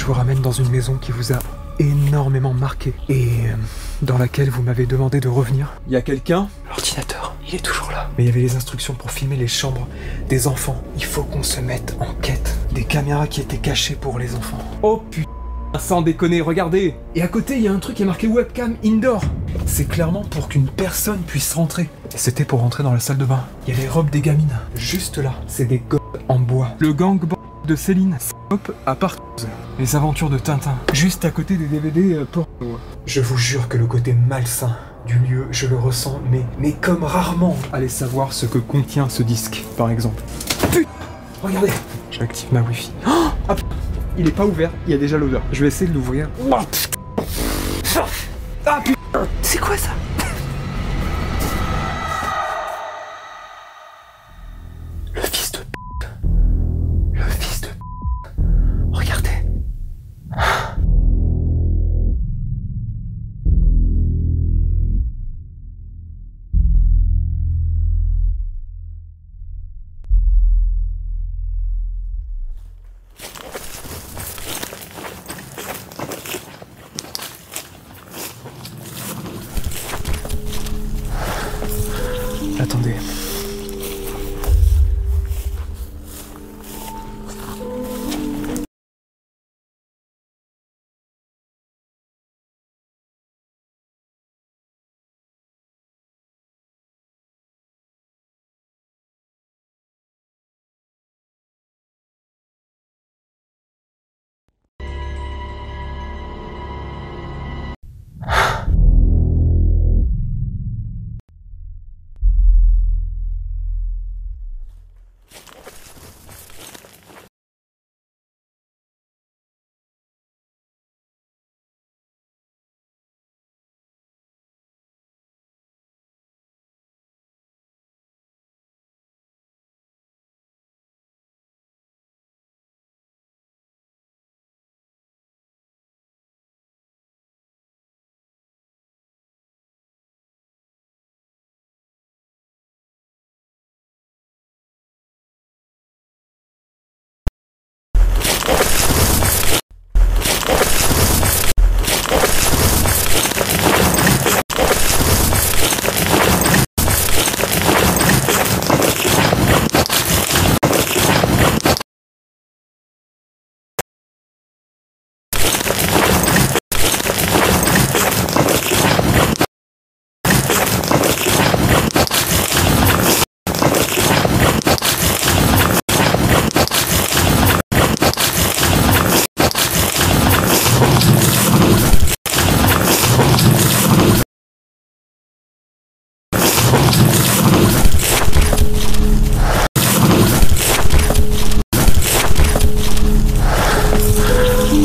je vous ramène dans une maison qui vous a énormément marqué et dans laquelle vous m'avez demandé de revenir. Il y a quelqu'un? L'ordinateur, il est toujours là. Mais il y avait les instructions pour filmer les chambres des enfants. Il faut qu'on se mette en quête des caméras qui étaient cachées pour les enfants. Oh putain, sans déconner, regardez. Et à côté, il y a un truc qui est marqué webcam indoor. C'est clairement pour qu'une personne puisse rentrer. Et c'était pour rentrer dans la salle de bain. Il y a les robes des gamines, juste là. C'est des gosses en bois. Le gangbang de Céline, hop, à Partouze. Les aventures de Tintin, juste à côté des DVD porno. Je vous jure que le côté malsain du lieu, je le ressens, mais comme rarement. Allez savoir ce que contient ce disque, par exemple. Putain, regardez. J'active ma wifi. Oh, ah, il est pas ouvert, il y a déjà l'odeur. Je vais essayer de l'ouvrir. Ah putain, c'est quoi ça? Le fils de p***. Le fils de p***. Regardez. Attendez.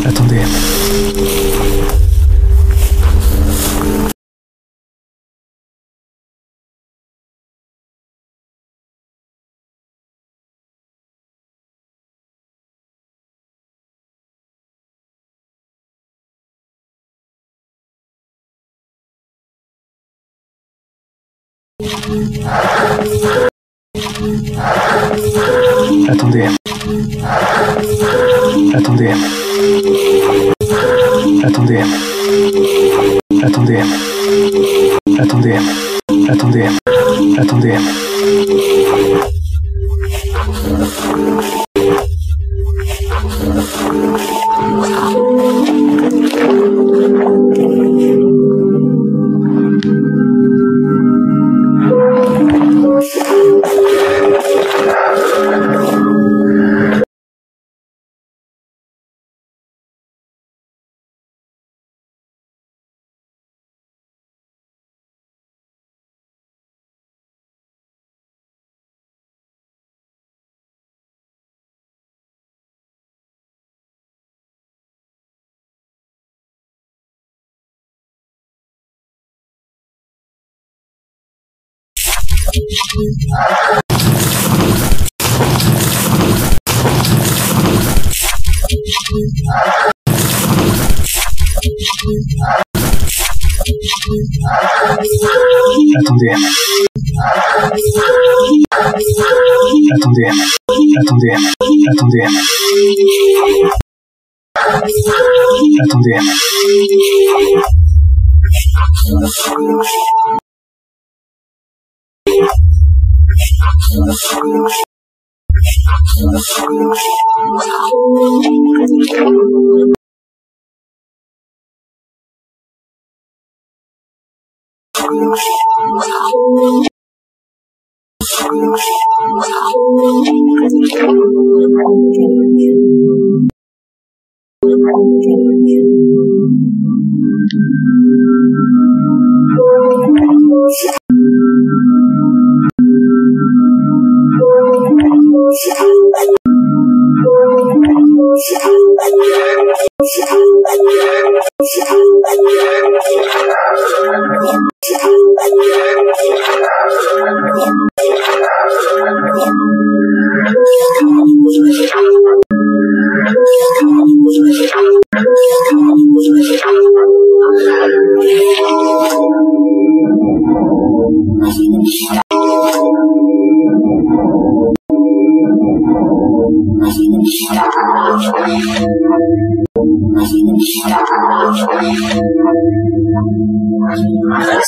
Attendez. Attendez. Attendez. Attendez. Attendez. Attendez. Attendez. Attendez. Attendez. Attendez. Attendez. Attendez. Attendez.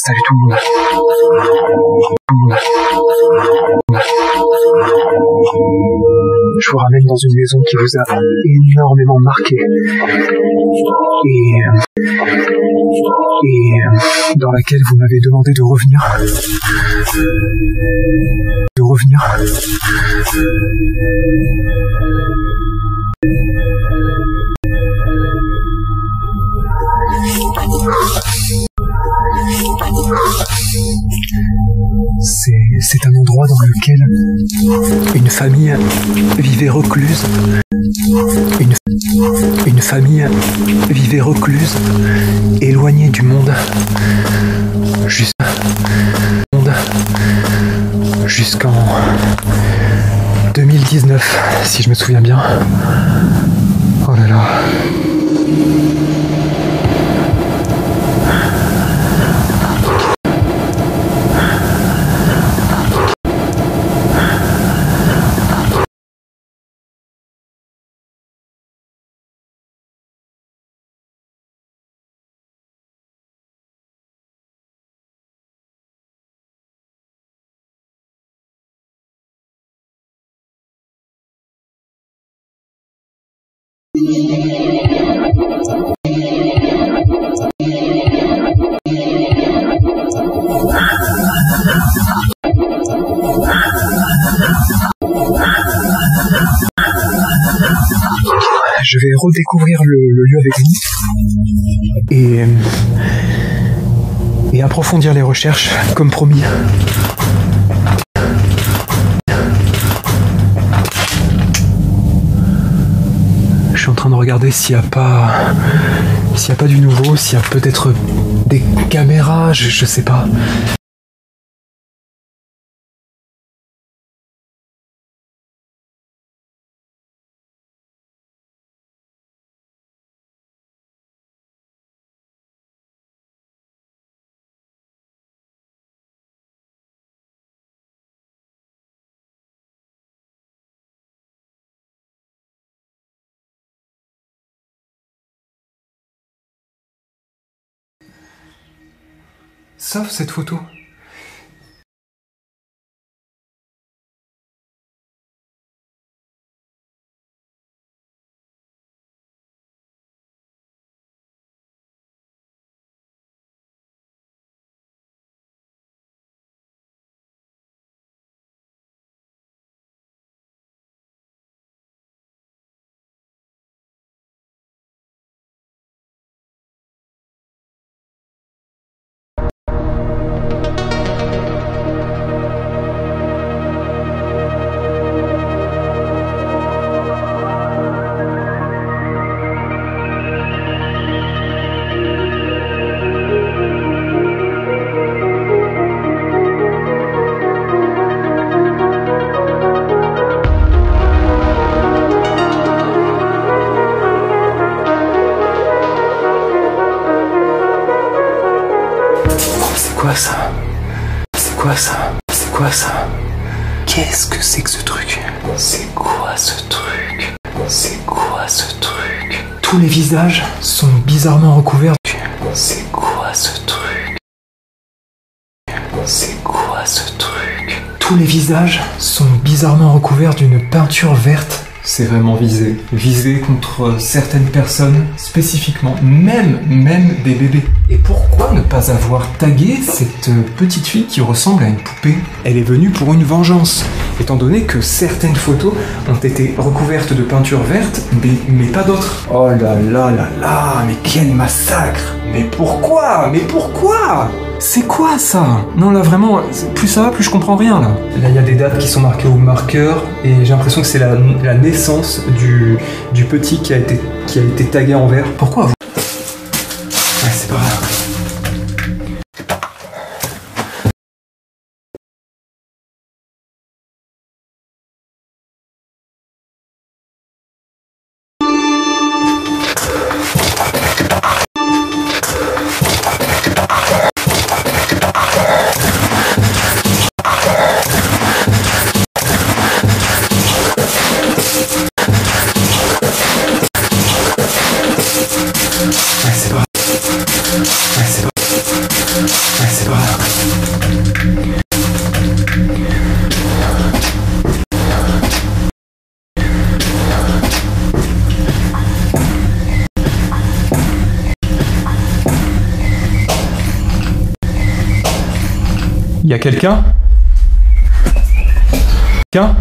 Salut tout le monde. Je vous ramène dans une maison qui vous a énormément marqué et dans laquelle vous m'avez demandé de revenir. C'est un endroit dans lequel une famille vivait recluse. Une famille vivait recluse, éloignée du monde, jusqu'en 2019, si je me souviens bien. Oh là là. Je vais redécouvrir le lieu avec vous et approfondir les recherches, comme promis. Je suis en train de regarder s'il n'y a pas du nouveau, s'il y a peut-être des caméras, je sais pas. Sauf cette photo. C'est quoi ça? Qu'est-ce que c'est que ce truc? C'est quoi ce truc? C'est quoi ce truc? Tous les visages sont bizarrement recouverts. C'est quoi ce truc? C'est quoi ce truc? Tous les visages sont bizarrement recouverts d'une peinture verte. C'est vraiment visé. Visé contre certaines personnes, spécifiquement, même des bébés. Et pourquoi ne pas avoir tagué cette petite fille qui ressemble à une poupée? Elle est venue pour une vengeance, étant donné que certaines photos ont été recouvertes de peinture verte, mais pas d'autres. Oh là là là là, mais quel massacre! Mais pourquoi? Mais pourquoi? C'est quoi ça? Non là vraiment, plus ça va, plus je comprends rien là. Là il y a des dates qui sont marquées au marqueur et j'ai l'impression que c'est la naissance du petit qui a été tagué en vert. Pourquoi vous? Ouais, c'est pas grave. Il y a quelqu'un? Quelqu'un?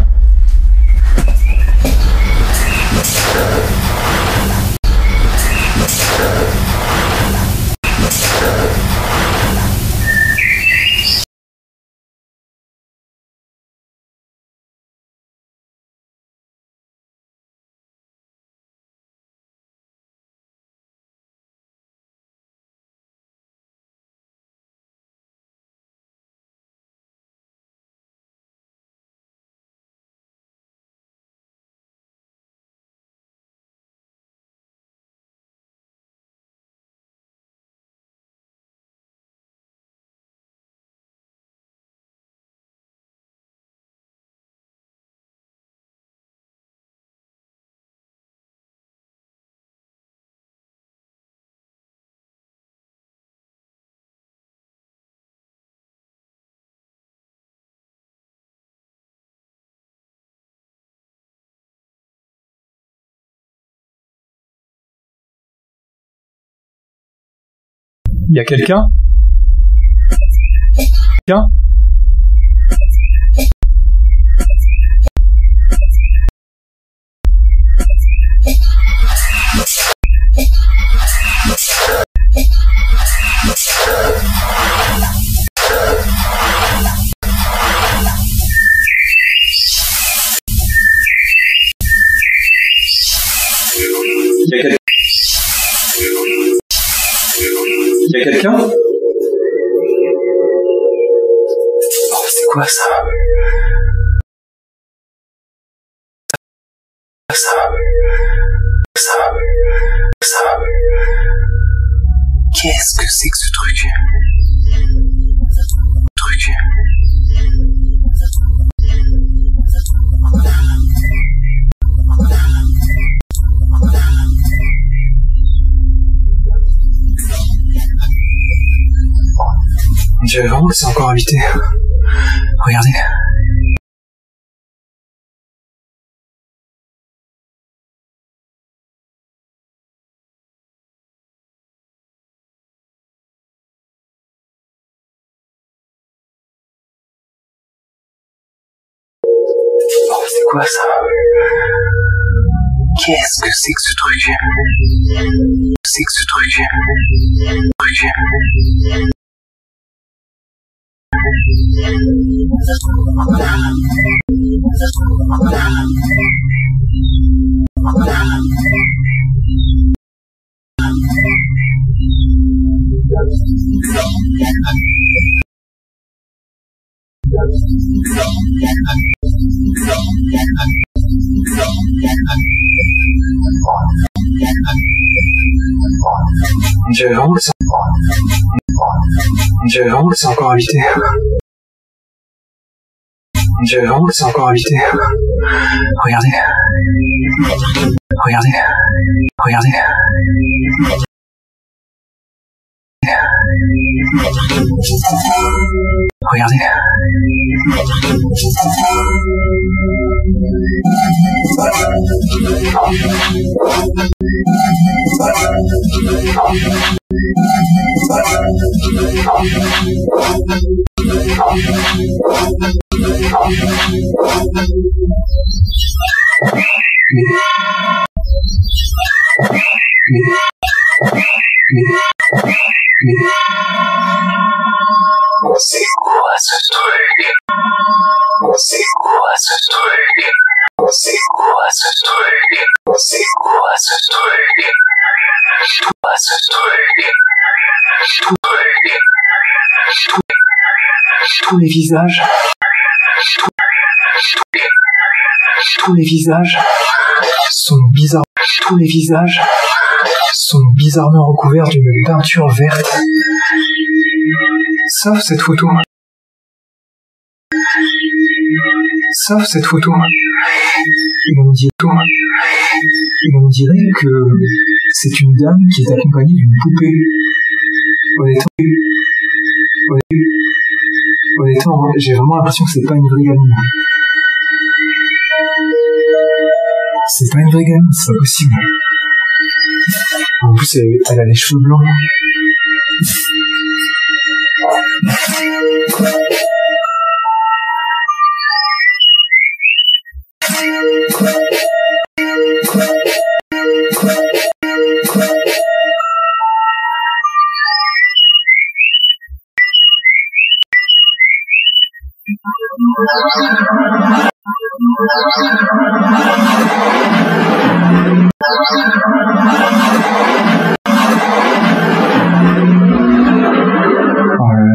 Il y a quelqu'un? Quelqu'un? Il y a quelqu'un? Oh, c'est quoi ça? Ça. Qu'est-ce que c'est que ce truc? On dirait vraiment que c'est encore habité. Regardez. Oh, c'est quoi ça? Qu'est-ce que c'est que ce truc? C'est que ce truc? On dirait vraiment que c'est encore habité. On dirait vraiment que c'est encore habité. Regardez. Regardez. Regardez. C'est quoi ce truc? C'est quoi ce truc? C'est quoi ce truc? C'est quoi ce truc? Quoi ce truc? Tout truc. Tous les visages. Tous les visages sont bizarres. Tous les visages sont bizarrement recouverts d'une peinture verte. Sauf cette photo. Sauf cette photo. Et on dirait que c'est une dame qui est accompagnée d'une poupée. Honnêtement, j'ai vraiment l'impression que c'est pas une vraie gamine. C'est pas une vraie gamine, c'est pas possible. En plus, elle a les cheveux blancs.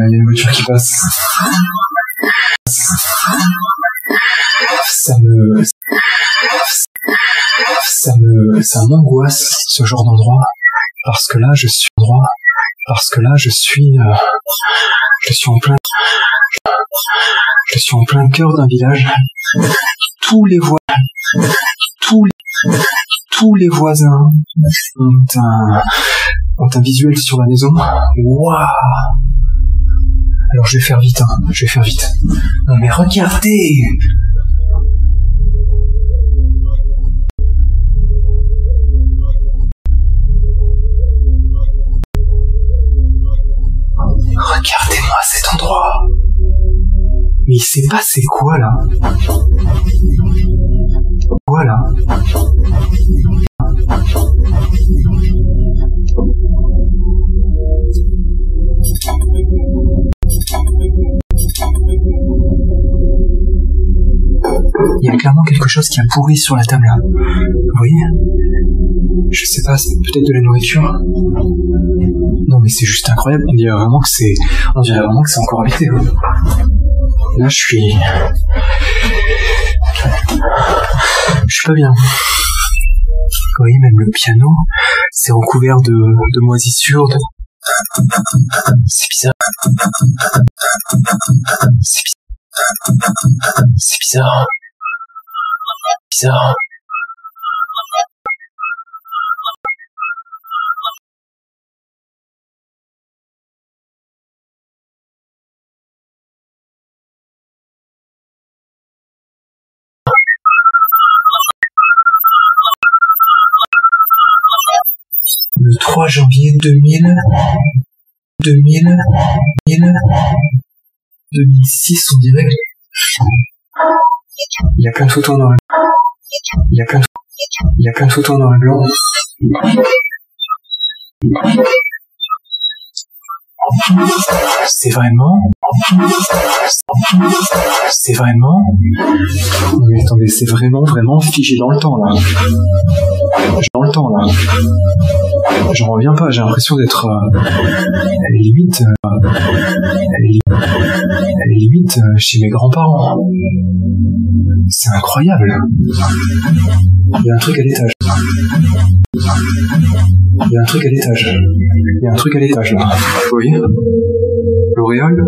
Il y a une voiture qui passe. Ça m'angoisse, ce genre d'endroit. Parce que là, je suis en plein cœur d'un village. Tous les voisins ont un visuel sur la maison. Waouh! Alors je vais faire vite, Non mais regardez! Regardez-moi cet endroit. Mais il s'est passé quoi là? Voilà. Il y a clairement quelque chose qui a pourri sur la table là. Vous voyez? Je sais pas, c'est peut-être de la nourriture. Non mais c'est juste incroyable, on dirait vraiment que c'est encore habité. Là je suis pas bien. Vous voyez, même le piano, c'est recouvert de moisissures. C'est bizarre. C'est bizarre. Le 3 janvier 2006, on dirait. Il y a plein de photos en noir et blanc. C'est vraiment. Mais attendez, c'est vraiment figé dans le temps là. J'en reviens pas, j'ai l'impression d'être limite chez mes grands-parents. C'est incroyable. Il y a un truc à l'étage. Il y a un truc à l'étage là. Vous voyez? L'auréole,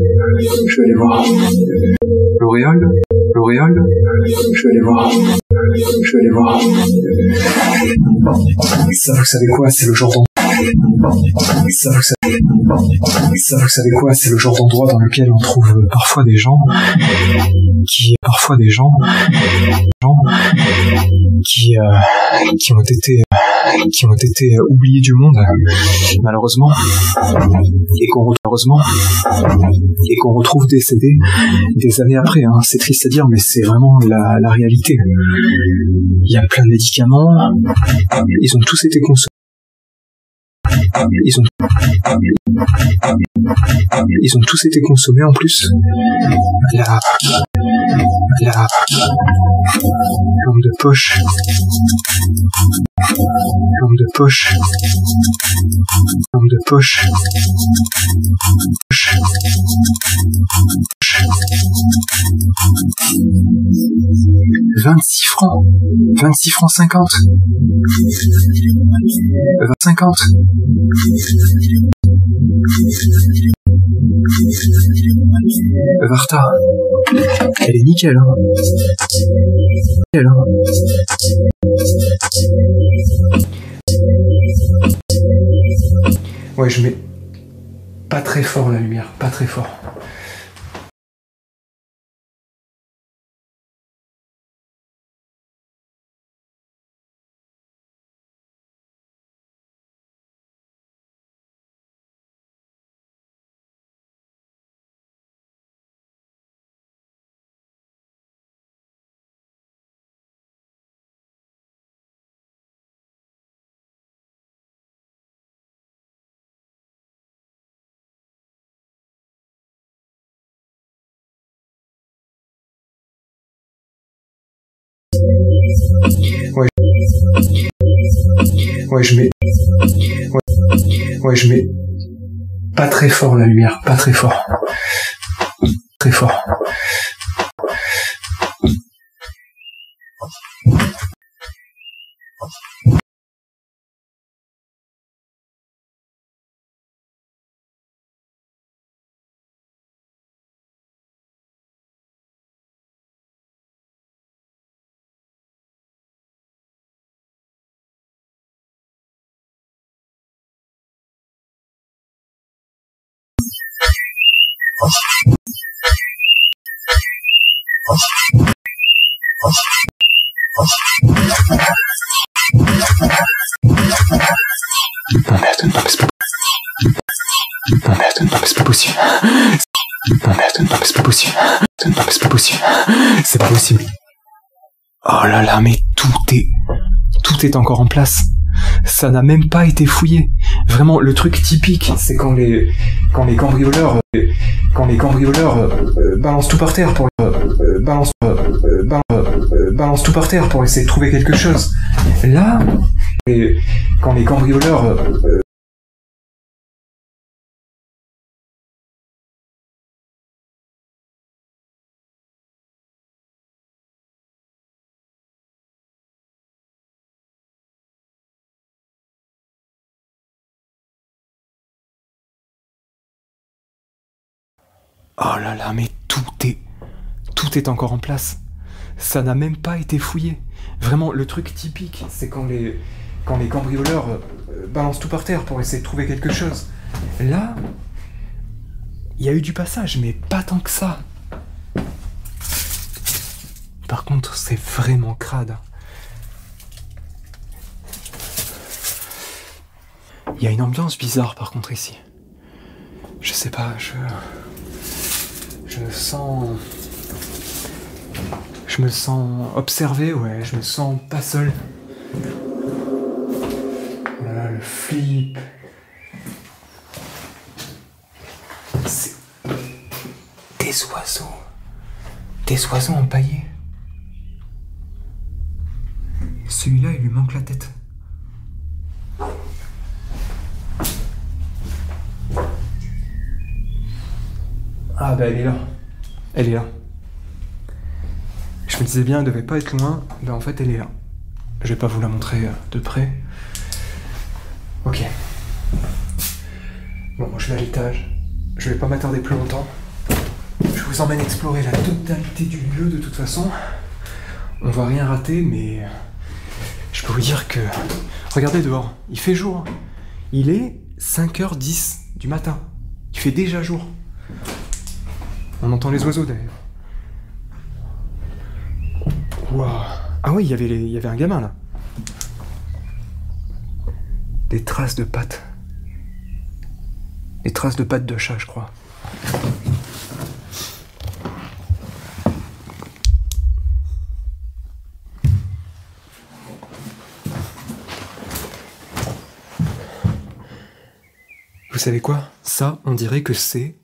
je vais aller voir. L'auréole, je vais aller voir. Je vais aller voir. Ça, vous savez quoi? C'est le genre d'endroit. Ça, vous savez quoi? C'est le genre d'endroit dans lequel on trouve parfois des gens qui ont été oubliés du monde, malheureusement, et qu'on retrouve décédés des années après. Hein. C'est triste à dire, mais c'est vraiment la réalité. Il y a plein de médicaments, ils ont tous été consommés. Ils ont tous été consommés en plus. La lampe de poche. 26 francs. 26 francs 50. 50. Varta, elle est nickel, hein. Ouais, je mets pas très fort la lumière, pas très fort. Ouais, je mets pas très fort la lumière, pas très fort. Très fort. Non merde, non mais c'est pas... Non merde, non mais c'est pas possible. Non merde, non mais c'est pas possible. Non mais c'est pas possible. C'est pas possible. Oh là là, mais tout est encore en place. Ça n'a même pas été fouillé. Vraiment, le truc typique, c'est quand les cambrioleurs balancent tout par terre pour balancent tout par terre pour essayer de trouver quelque chose. Là, quand les cambrioleurs oh là là, mais tout est encore en place. Ça n'a même pas été fouillé. Vraiment, le truc typique, c'est quand les cambrioleurs balancent tout par terre pour essayer de trouver quelque chose. Là, il y a eu du passage, mais pas tant que ça. Par contre, c'est vraiment crade. Il y a une ambiance bizarre, par contre, ici. Je sais pas, je me sens observé, ouais, je me sens pas seul. Voilà, le flip. C'est des oiseaux. Des oiseaux empaillés. Celui-là, il lui manque la tête. Ah bah elle est là. Elle est là. Je me disais bien, elle devait pas être loin. Ben en fait, elle est là. Je vais pas vous la montrer de près. Ok. Bon, je vais à l'étage. Je vais pas m'attarder plus longtemps. Je vous emmène explorer la totalité du lieu de toute façon. On va rien rater, mais je peux vous dire que... Regardez dehors, il fait jour. Il est 5h10 du matin. Il fait déjà jour. On entend les oiseaux d'ailleurs. Waouh. Ah oui, il y avait un gamin là. Des traces de pattes. Des traces de pattes de chat, je crois. Vous savez quoi? Ça, on dirait que c'est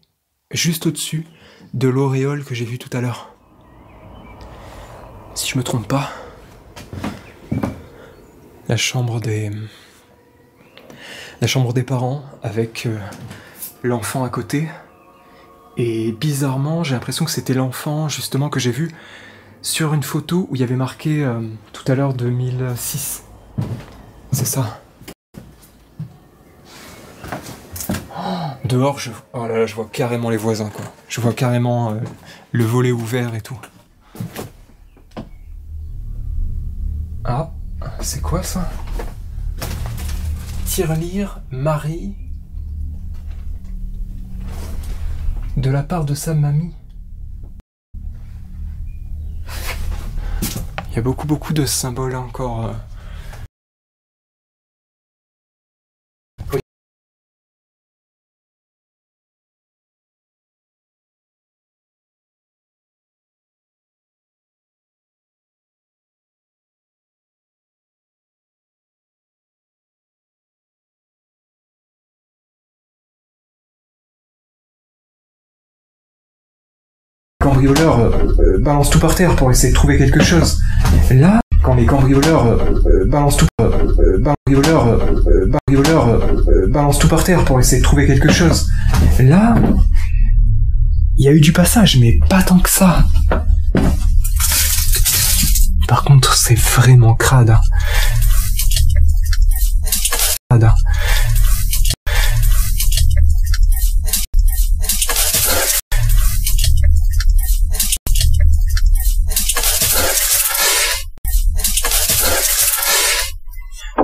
juste au-dessus de l'auréole que j'ai vue tout à l'heure. Si je me trompe pas, la chambre des parents avec l'enfant à côté. Et bizarrement, j'ai l'impression que c'était l'enfant justement que j'ai vu sur une photo où il y avait marqué tout à l'heure 2006. C'est ça. Dehors, oh là là, je vois carrément les voisins, quoi. Je vois carrément le volet ouvert et tout. Ah, c'est quoi ça? Tirelire Marie de la part de sa mamie. Il y a beaucoup de symboles encore. Cambrioleurs balancent tout par terre pour essayer de trouver quelque chose. Là, quand les cambrioleurs balancent tout balancent tout par terre pour essayer de trouver quelque chose. Là, il y a eu du passage, mais pas tant que ça. Par contre, c'est vraiment crade. Crade.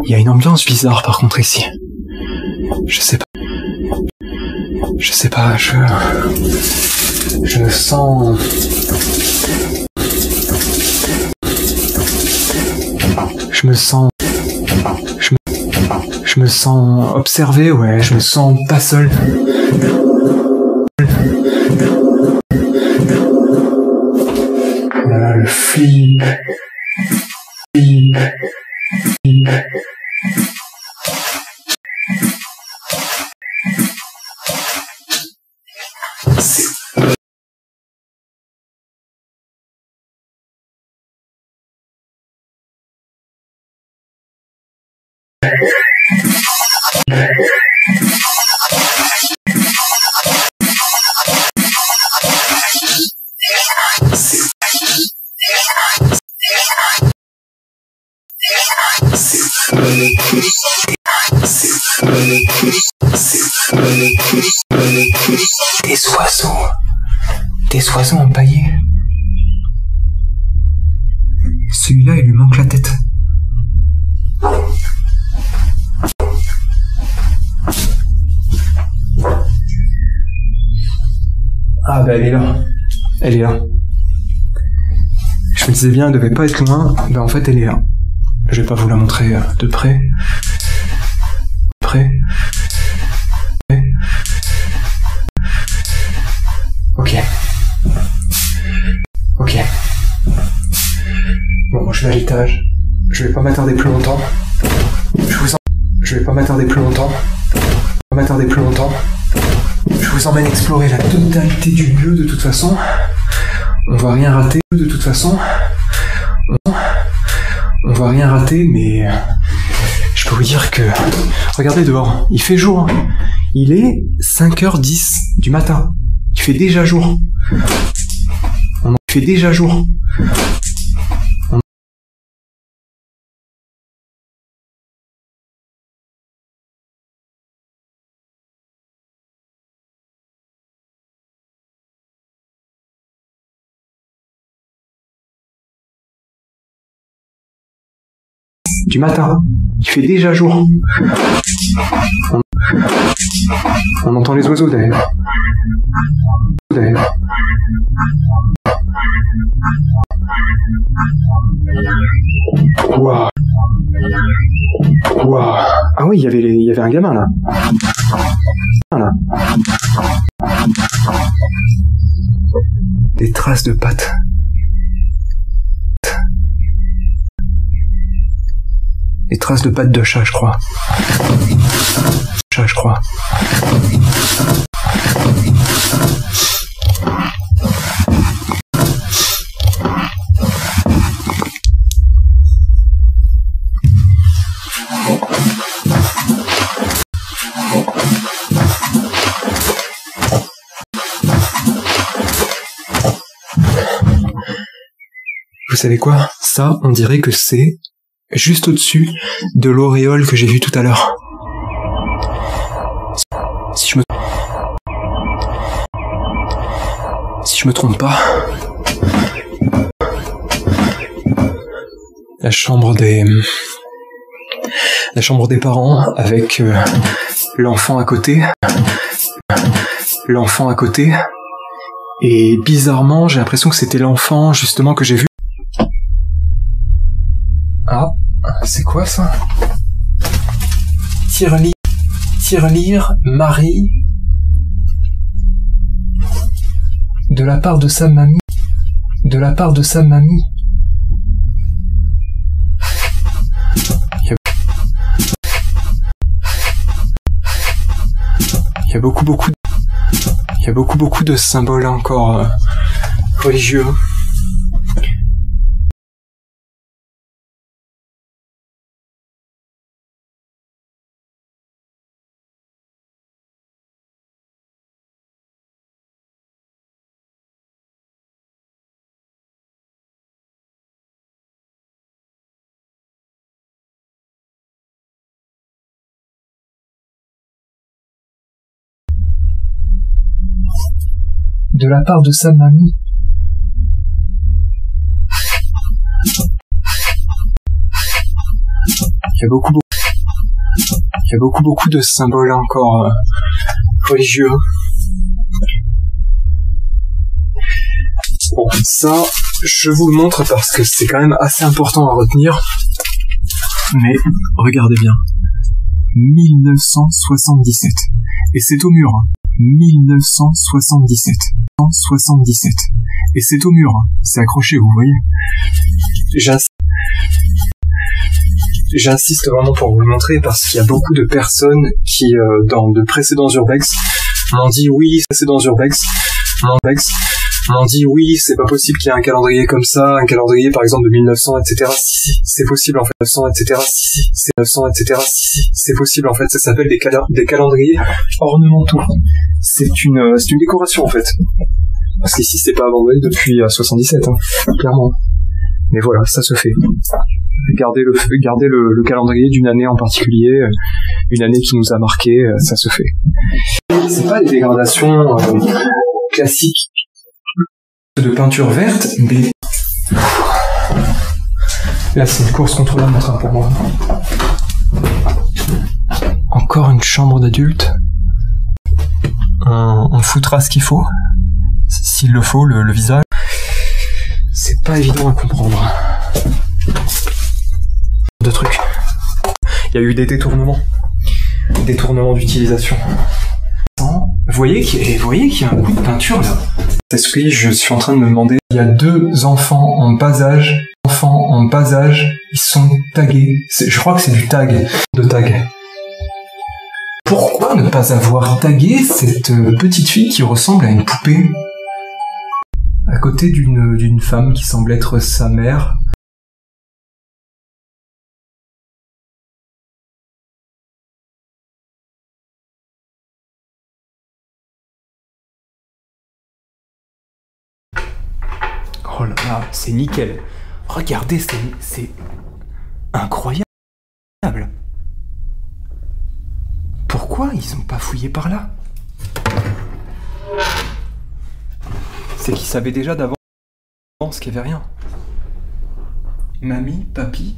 Il y a une ambiance bizarre par contre ici. Je sais pas. Je sais pas, je me sens... Je me sens observé, ouais, je me sens pas seul. Voilà, le flip. Des oiseaux empaillés. Celui-là, il lui manque la tête. Ah bah elle est là. Elle est là. Je me disais bien, elle devait pas être loin. Bah en fait, elle est là. Je vais pas vous la montrer de près. Ok. Bon, je vais à l'étage. Je vais pas m'attarder plus longtemps. Je vais pas m'attarder plus longtemps. Je vous emmène explorer la totalité du lieu de toute façon. On va rien rater de toute façon. On va rien rater, mais je peux vous dire que... Regardez dehors, il fait jour. Il est 5h10 du matin. Il fait déjà jour. Il fait déjà jour. du matin. Il fait déjà jour. On entend les oiseaux d'ailleurs. Waouh. Waouh. Ah oui, il y avait un gamin là. Des traces de pattes. Des traces de pattes de chat, je crois. Vous savez quoi? Ça, on dirait que c'est juste au-dessus de l'auréole que j'ai vue tout à l'heure. Si je me trompe pas, la chambre des parents avec l'enfant à côté, et bizarrement, j'ai l'impression que c'était l'enfant justement que j'ai vu. Ah, c'est quoi ça? Tirelire Marie de la part de sa mamie. Il y a beaucoup de symboles encore religieux. De la part de sa mamie. Il y a beaucoup de symboles encore religieux. Bon, ça, je vous le montre parce que c'est quand même assez important à retenir. Mais regardez bien. 1977. Et c'est au mur. 1977. Et c'est au mur. C'est accroché, vous voyez. J'insiste vraiment pour vous le montrer parce qu'il y a beaucoup de personnes qui, dans de précédents urbex, m'ont dit oui, m'ont dit oui, c'est pas possible qu'il y ait un calendrier comme ça, un calendrier par exemple de 1900, etc. Si, c'est possible en fait, 1900, etc. Si, c'est 900, etc. Si, c'est possible en fait, ça s'appelle des calendriers ornementaux. C'est une décoration en fait. Parce qu'ici c'est pas abandonné depuis 77, hein, clairement. Mais voilà, ça se fait. Gardez le calendrier d'une année en particulier, une année qui nous a marqué, ça se fait. C'est pas des dégradations classiques de peinture verte, mais là c'est une course contre la montre pour moi. Encore une chambre d'adulte. On foutra ce qu'il faut, s'il le faut, le visage. C'est pas évident à comprendre. De trucs. Il y a eu des détournements d'utilisation. Vous voyez qu'il y a un coup de peinture là. Esprit, je suis en train de me demander. Il y a 2 enfants en bas âge. Ils sont tagués. Je crois que c'est du tag. Pourquoi ne pas avoir tagué cette petite fille qui ressemble à une poupée à côté d'une femme qui semble être sa mère? Oh là là, c'est nickel. Regardez, c'est incroyable. Pourquoi ils ont pas fouillé par là? C'est qu'ils savaient déjà d'avance qu'il n'y avait rien. Mamie, papy.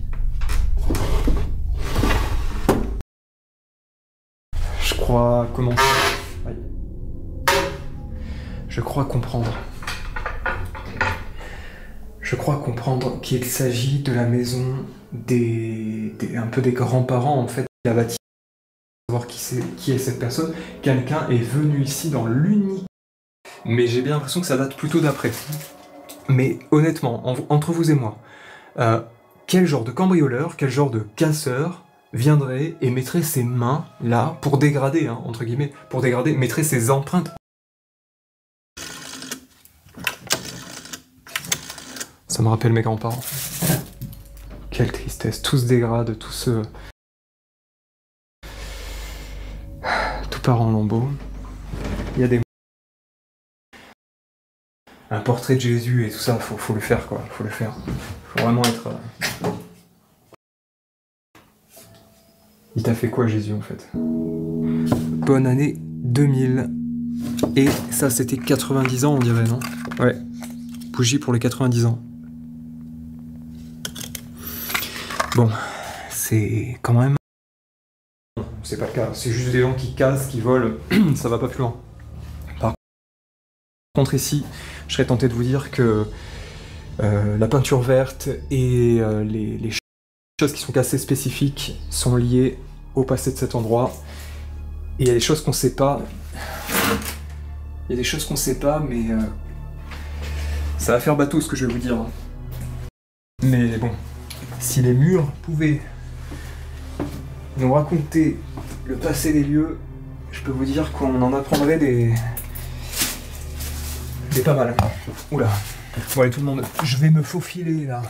crois commencer. Aïe. Je crois comprendre. Je crois comprendre qu'il s'agit de la maison un peu des grands-parents en fait. Il a bâti. Savoir qui est cette personne. Quelqu'un est venu ici dans l'unique. Mais j'ai bien l'impression que ça date plutôt d'après. Mais honnêtement, entre vous et moi, quel genre de cambrioleur, quel genre de casseur viendrait et mettrait ses mains là pour dégrader, hein, entre guillemets, pour dégrader, mettrait ses empreintes. Ça me rappelle mes grands-parents. Quelle tristesse, tout se dégrade, tout part en lambeaux. Il y a des... Un portrait de Jésus et tout ça, faut le faire quoi, faut le faire. Faut vraiment être... Il t'a fait quoi Jésus en fait? Bonne année 2000. Et ça c'était 90 ans on dirait, non? Ouais. Bougie pour les 90 ans. Bon, c'est quand même... C'est pas le cas, c'est juste des gens qui cassent, qui volent, ça va pas plus loin. Par contre ici, je serais tenté de vous dire que la peinture verte et les choses qui sont cassées spécifiques sont liées au passé de cet endroit. Et il y a des choses qu'on sait pas. Il y a des choses qu'on sait pas, mais ça va faire bateau ce que je vais vous dire. Mais bon, si les murs pouvaient nous raconter le passé des lieux, je peux vous dire qu'on en apprendrait des pas mal. Oula. Bon allez tout le monde, je vais me faufiler là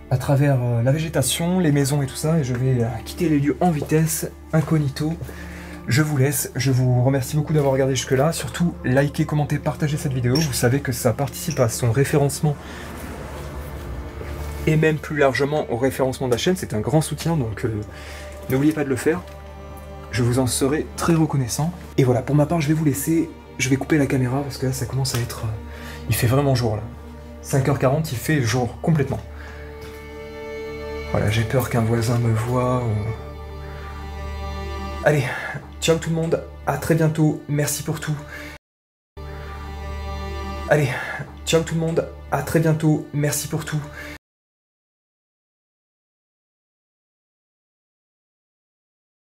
à travers la végétation, les maisons et tout ça, et je vais quitter les lieux en vitesse, incognito. Je vous laisse, je vous remercie beaucoup d'avoir regardé jusque là, surtout likez, commentez, partagez cette vidéo, vous savez que ça participe à son référencement et même plus largement au référencement de la chaîne, c'est un grand soutien, donc n'oubliez pas de le faire, je vous en serai très reconnaissant. Et voilà, pour ma part je vais vous laisser, je vais couper la caméra parce que là ça commence à être... il fait vraiment jour là. 5h40, il fait jour complètement. Voilà, j'ai peur qu'un voisin me voie ou... Allez, ciao tout le monde, à très bientôt, merci pour tout. Allez, ciao tout le monde, à très bientôt, merci pour tout.